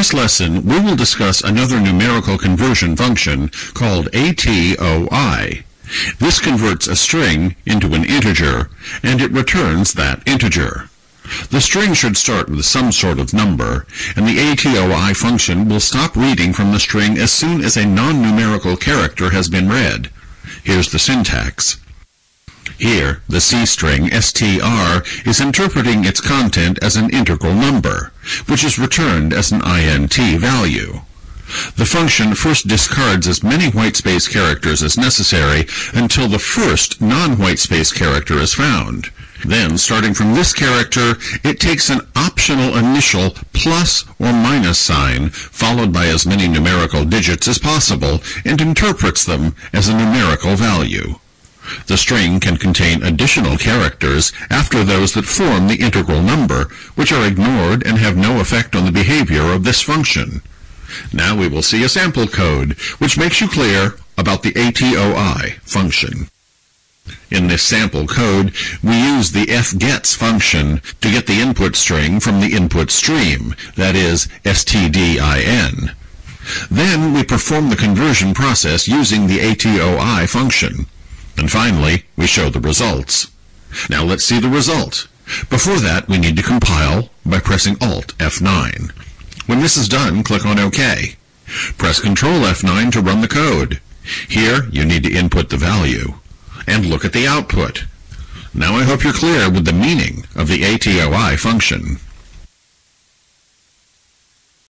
this lesson, we will discuss another numerical conversion function called atoi. This converts a string into an integer, and it returns that integer. The string should start with some sort of number, and the atoi function will stop reading from the string as soon as a non-numerical character has been read. Here's the syntax. Here, the C string str is interpreting its content as an integral number, which is returned as an int value. The function first discards as many whitespace characters as necessary until the first non-whitespace character is found. Then, starting from this character, it takes an optional initial plus or minus sign, followed by as many numerical digits as possible, and interprets them as a numerical value. The string can contain additional characters after those that form the integral number, which are ignored and have no effect on the behavior of this function. Now we will see a sample code, which makes you clear about the atoi function. In this sample code, we use the fgets function to get the input string from the input stream, that is, stdin. Then we perform the conversion process using the atoi function. And finally, we show the results. Now let's see the result. Before that, we need to compile by pressing Alt F9. When this is done, click on OK. Press Ctrl F9 to run the code. Here, you need to input the value. And look at the output. Now I hope you're clear with the meaning of the atoi function.